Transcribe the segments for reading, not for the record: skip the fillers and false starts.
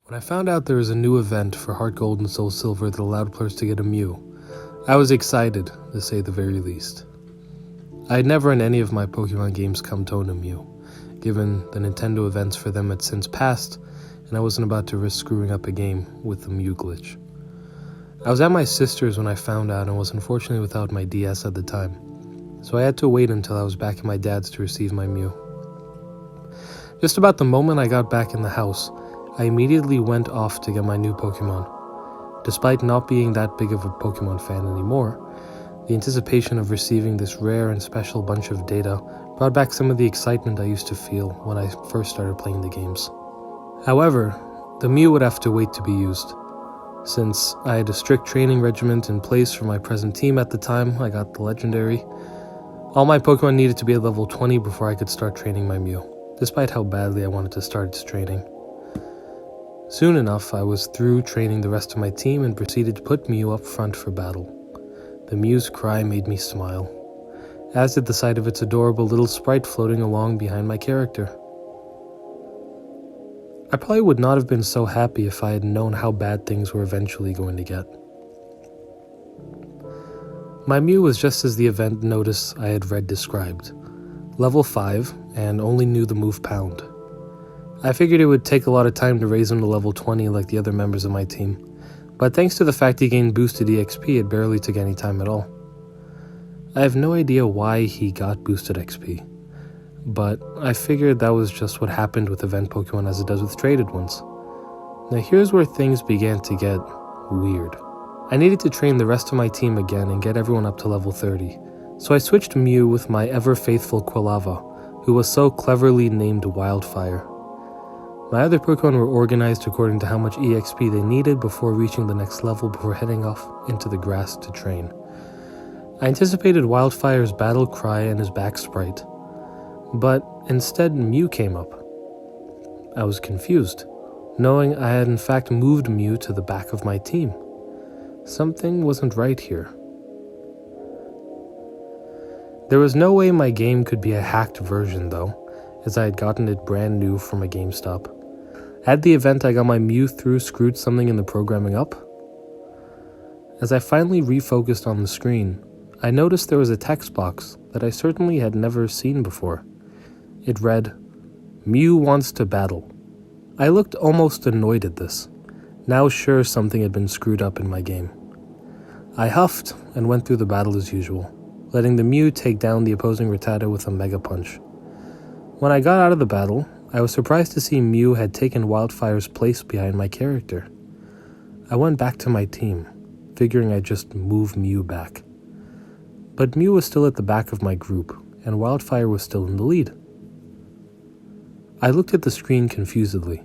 When I found out there was a new event for Heart Gold and Soul Silver that allowed players to get a Mew, I was excited, to say the very least. I had never in any of my Pokemon games come to own a Mew, given the Nintendo events for them had since passed, and I wasn't about to risk screwing up a game with the Mew glitch. I was at my sister's when I found out and was unfortunately without my DS at the time, so I had to wait until I was back at my dad's to receive my Mew. Just about the moment I got back in the house, I immediately went off to get my new Pokemon. Despite not being that big of a Pokemon fan anymore, the anticipation of receiving this rare and special bunch of data brought back some of the excitement I used to feel when I first started playing the games. However, the Mew would have to wait to be used. Since I had a strict training regimen in place for my present team at the time I got the Legendary, all my Pokemon needed to be at level 20 before I could start training my Mew, despite how badly I wanted to start its training. Soon enough, I was through training the rest of my team and proceeded to put Mew up front for battle. The Mew's cry made me smile, as did the sight of its adorable little sprite floating along behind my character. I probably would not have been so happy if I had known how bad things were eventually going to get. My Mew was just as the event notice I had read described, level 5, and only knew the move Pound. I figured it would take a lot of time to raise him to level 20 like the other members of my team, but thanks to the fact he gained boosted EXP, it barely took any time at all. I have no idea why he got boosted XP, but I figured that was just what happened with event Pokemon as it does with traded ones. Now here's where things began to get weird. I needed to train the rest of my team again and get everyone up to level 30, so I switched Mew with my ever-faithful Quilava, who was so cleverly named Wildfire. My other Pokemon were organized according to how much EXP they needed before reaching the next level before heading off into the grass to train. I anticipated Wildfire's battle cry and his back sprite, but instead Mew came up. I was confused, knowing I had in fact moved Mew to the back of my team. Something wasn't right here. There was no way my game could be a hacked version though, as I had gotten it brand new from a GameStop. Had the event I got my Mew through screwed something in the programming up? As I finally refocused on the screen, I noticed there was a text box that I certainly had never seen before. It read, "Mew wants to battle." I looked almost annoyed at this, now sure something had been screwed up in my game. I huffed and went through the battle as usual, letting the Mew take down the opposing Rattata with a Mega Punch. When I got out of the battle, I was surprised to see Mew had taken Wildfire's place behind my character. I went back to my team, figuring I'd just move Mew back. But Mew was still at the back of my group, and Wildfire was still in the lead. I looked at the screen confusedly,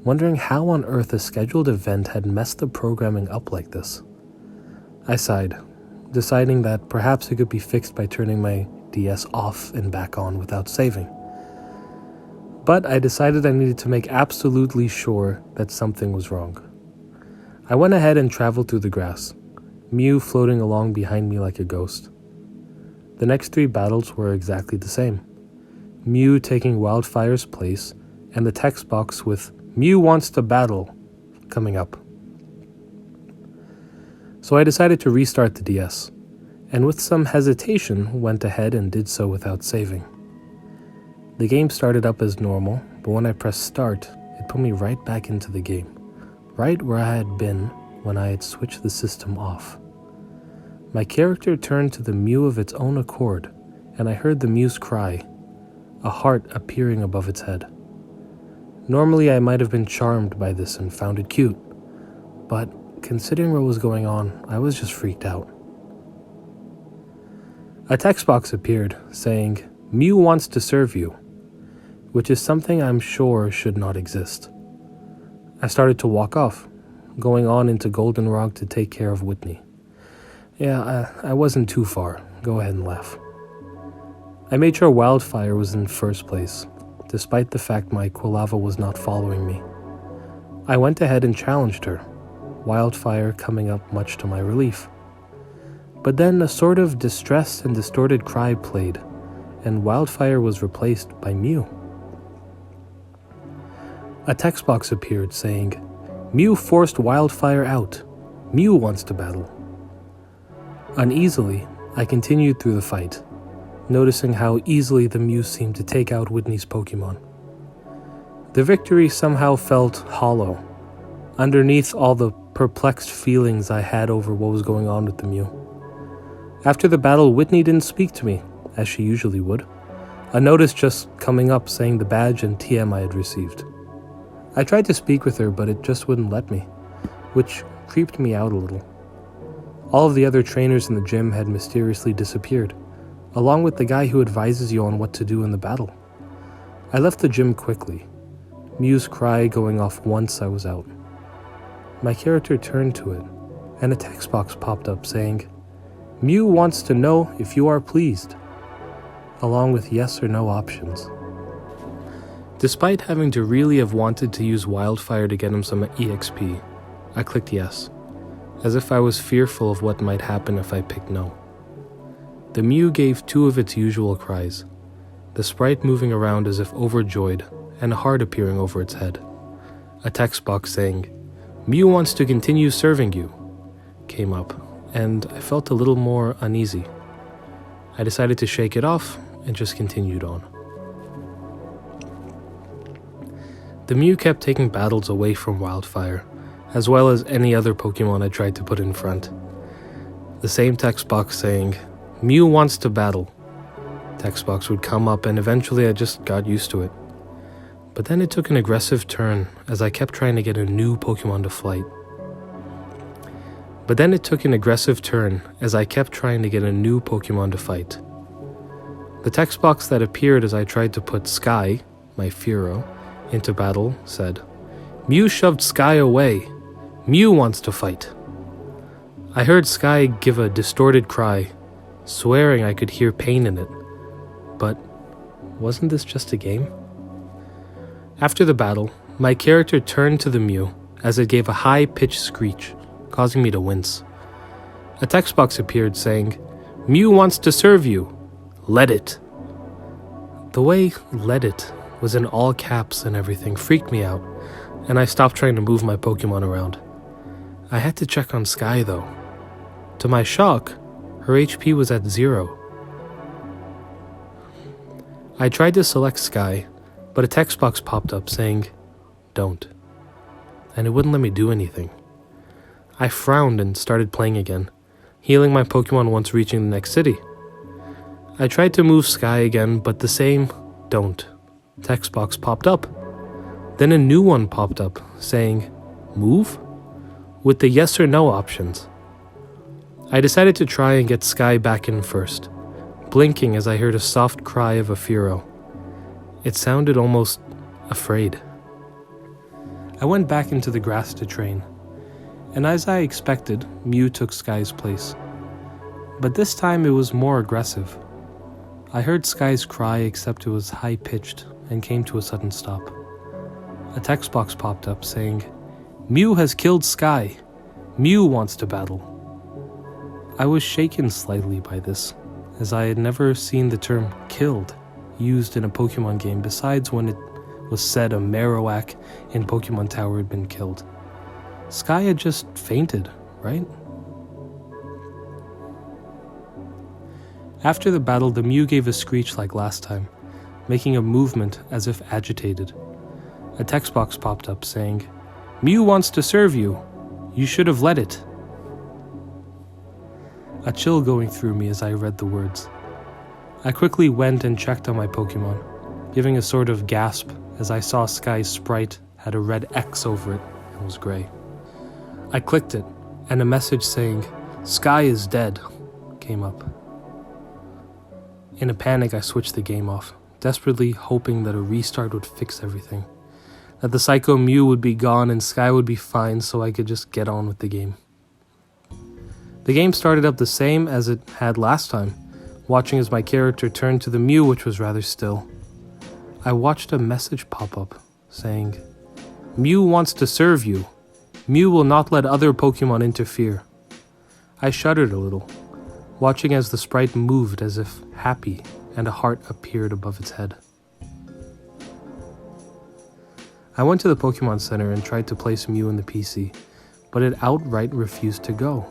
wondering how on earth a scheduled event had messed the programming up like this. I sighed, deciding that perhaps it could be fixed by turning my DS off and back on without saving. But I decided I needed to make absolutely sure that something was wrong. I went ahead and traveled through the grass, Mew floating along behind me like a ghost. The next 3 battles were exactly the same. Mew taking Wildfire's place, and the text box with "Mew wants to battle" coming up. So I decided to restart the DS, and with some hesitation went ahead and did so without saving. The game started up as normal, but when I pressed start, it put me right back into the game, right where I had been when I had switched the system off. My character turned to the Mew of its own accord, and I heard the Mew's cry, a heart appearing above its head. Normally I might have been charmed by this and found it cute, but considering what was going on, I was just freaked out. A text box appeared saying, "Mew wants to serve you," which is something I'm sure should not exist. I started to walk off, going on into Goldenrog to take care of Whitney. Yeah, I wasn't too far. Go ahead and laugh. I made sure Wildfire was in first place, despite the fact my Quilava was not following me. I went ahead and challenged her, Wildfire coming up much to my relief. But then a sort of distressed and distorted cry played, and Wildfire was replaced by Mew. A text box appeared saying, Mew forced Wildfire out. Mew wants to battle. Uneasily, I continued through the fight, noticing how easily the Mew seemed to take out Whitney's Pokémon. The victory somehow felt hollow, underneath all the perplexed feelings I had over what was going on with the Mew. After the battle, Whitney didn't speak to me, as she usually would, a notice just coming up saying the badge and TM I had received. I tried to speak with her, but it just wouldn't let me, which creeped me out a little. All of the other trainers in the gym had mysteriously disappeared, along with the guy who advises you on what to do in the battle. I left the gym quickly, Mew's cry going off once I was out. My character turned to it, and a text box popped up saying, "Mew wants to know if you are pleased," along with yes or no options. Despite having to really have wanted to use Wildfire to get him some EXP, I clicked yes, as if I was fearful of what might happen if I picked no. The Mew gave two of its usual cries, the sprite moving around as if overjoyed and a heart appearing over its head. A text box saying, "Mew wants to continue serving you," came up, and I felt a little more uneasy. I decided to shake it off and just continued on. The Mew kept taking battles away from Wildfire, as well as any other Pokemon I tried to put in front. The same text box saying, "Mew wants to battle." Text box would come up and eventually I just got used to it. But then it took an aggressive turn as I kept trying to get a new Pokemon to fight. The text box that appeared as I tried to put Sky, my Fearow, into battle said, "Mew shoved Sky away. Mew wants to fight." I heard Sky give a distorted cry, swearing I could hear pain in it. But wasn't this just a game? After the battle, my character turned to the Mew as it gave a high-pitched screech, causing me to wince. A text box appeared saying, "Mew wants to serve you. Let it." The way "let it" was in all caps and everything freaked me out, and I stopped trying to move my Pokemon around. I had to check on Sky though. To my shock, her HP was at 0. I tried to select Sky, but a text box popped up saying, "Don't," and it wouldn't let me do anything. I frowned and started playing again, healing my Pokemon once reaching the next city. I tried to move Sky again, but the same "don't" text box popped up. Then a new one popped up saying, "Move?" with the yes or no options. I decided to try and get Sky back in first, blinking as I heard a soft cry of a Fearow. It sounded almost afraid. I went back into the grass to train, and as I expected, Mew took Sky's place. But this time it was more aggressive. I heard Sky's cry, except it was high-pitched and came to a sudden stop. A text box popped up saying, "Mew has killed Sky. Mew wants to battle." I was shaken slightly by this, as I had never seen the term "killed" used in a Pokemon game besides when it was said a Marowak in Pokemon Tower had been killed. Sky had just fainted, right? After the battle, the Mew gave a screech like last time, making a movement as if agitated. A text box popped up saying, "Mew wants to serve you. You should have let it." A chill going through me as I read the words. I quickly went and checked on my Pokemon, giving a sort of gasp as I saw Sky's sprite had a red X over it and was gray. I clicked it, and a message saying, "Sky is dead," came up. In a panic, I switched the game off, desperately hoping that a restart would fix everything, that the Psycho Mew would be gone and Sky would be fine so I could just get on with the game. The game started up the same as it had last time, watching as my character turned to the Mew, which was rather still. I watched a message pop up, saying, "Mew wants to serve you. Mew will not let other Pokemon interfere." I shuddered a little, watching as the sprite moved as if happy and a heart appeared above its head. I went to the Pokemon Center and tried to place Mew in the PC, but it outright refused to go.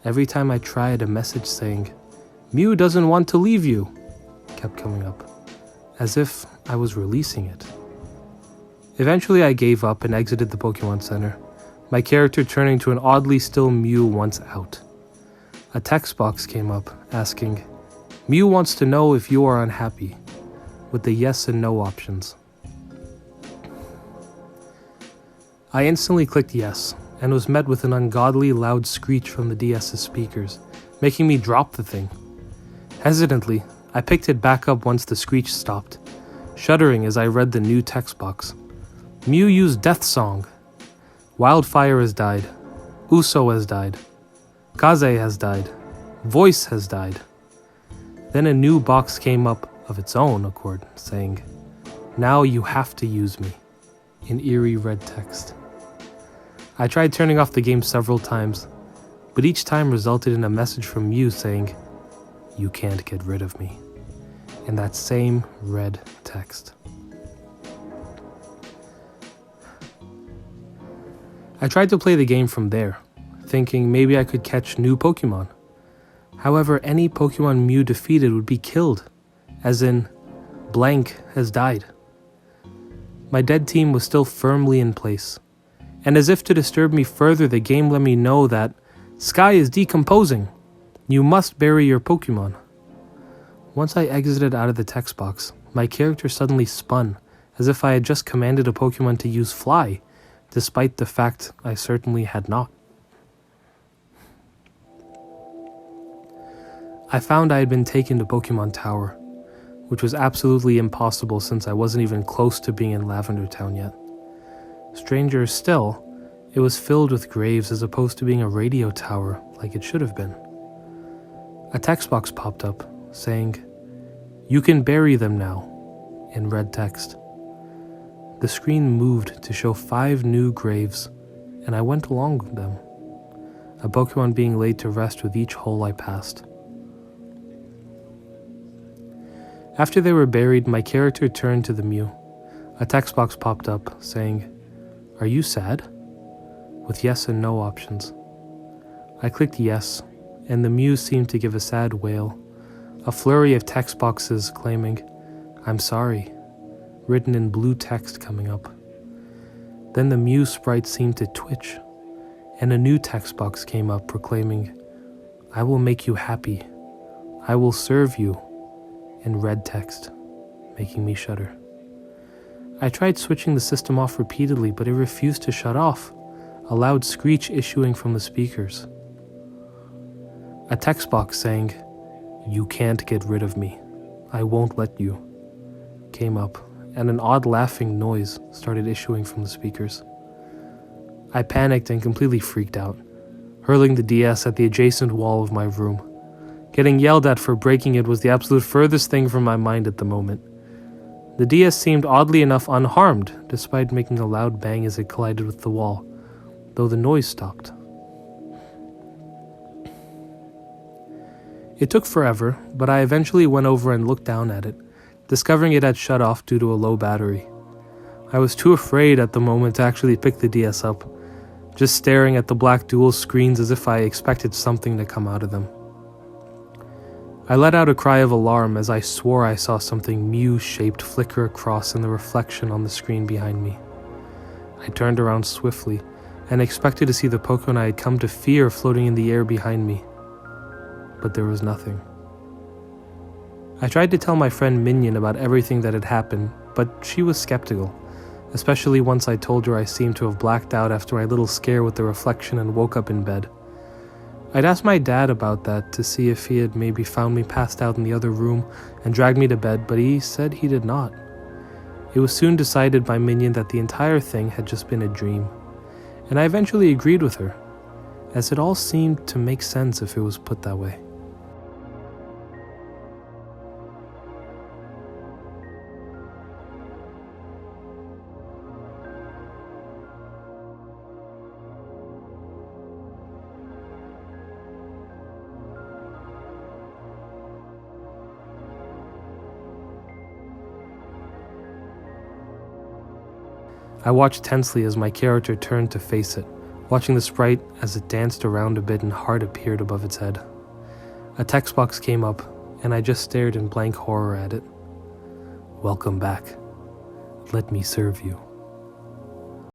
Every time I tried, a message saying, "Mew doesn't want to leave you," kept coming up, as if I was releasing it. Eventually I gave up and exited the Pokemon Center, my character turning to an oddly still Mew once out. A text box came up asking, "Mew wants to know if you are unhappy," with the yes and no options. I instantly clicked yes, and was met with an ungodly loud screech from the DS's speakers, making me drop the thing. Hesitantly, I picked it back up once the screech stopped, shuddering as I read the new text box. "Mew used Death Song. Wildfire has died. Uso has died. Kaze has died. Voice has died." Then a new box came up of its own accord, saying, "Now you have to use me," in eerie red text. I tried turning off the game several times, but each time resulted in a message from Mew saying, "You can't get rid of me," in that same red text. I tried to play the game from there, thinking maybe I could catch new Pokemon. However, any Pokemon Mew defeated would be killed, as in, blank has died. My dead team was still firmly in place, and as if to disturb me further, the game let me know that sky is decomposing. You must bury your Pokemon. Once I exited out of the text box, my character suddenly spun, as if I had just commanded a Pokemon to use Fly, despite the fact I certainly had not. I found I had been taken to Pokemon Tower, which was absolutely impossible since I wasn't even close to being in Lavender Town yet. Stranger still, it was filled with graves as opposed to being a radio tower like it should have been. A text box popped up saying, "You can bury them now," in red text. The screen moved to show 5 new graves, and I went along with them, a Pokemon being laid to rest with each hole I passed. After they were buried, my character turned to the Mew. A text box popped up saying, "Are you sad?" with yes and no options. I clicked yes, and the Mew seemed to give a sad wail, a flurry of text boxes claiming, "I'm sorry," written in blue text coming up. Then the Mew sprite seemed to twitch, and a new text box came up proclaiming, "I will make you happy. I will serve you," in red text, making me shudder. I tried switching the system off repeatedly, but it refused to shut off, a loud screech issuing from the speakers. A text box saying, "You can't get rid of me. I won't let you," came up, and an odd laughing noise started issuing from the speakers. I panicked and completely freaked out, hurling the DS at the adjacent wall of my room. Getting yelled at for breaking it was the absolute furthest thing from my mind at the moment. The DS seemed oddly enough unharmed, despite making a loud bang as it collided with the wall, though the noise stopped. It took forever, but I eventually went over and looked down at it, discovering it had shut off due to a low battery. I was too afraid at the moment to actually pick the DS up, just staring at the black dual screens as if I expected something to come out of them. I let out a cry of alarm as I swore I saw something Mew-shaped flicker across in the reflection on the screen behind me. I turned around swiftly and expected to see the Pokemon I had come to fear floating in the air behind me. But there was nothing. I tried to tell my friend Minion about everything that had happened, but she was skeptical, especially once I told her I seemed to have blacked out after my little scare with the reflection and woke up in bed. I'd asked my dad about that to see if he had maybe found me passed out in the other room and dragged me to bed, but he said he did not. It was soon decided by Minion that the entire thing had just been a dream, and I eventually agreed with her, as it all seemed to make sense if it was put that way. I watched tensely as my character turned to face it, watching the sprite as it danced around a bit and heart appeared above its head. A text box came up, and I just stared in blank horror at it. "Welcome back. Let me serve you."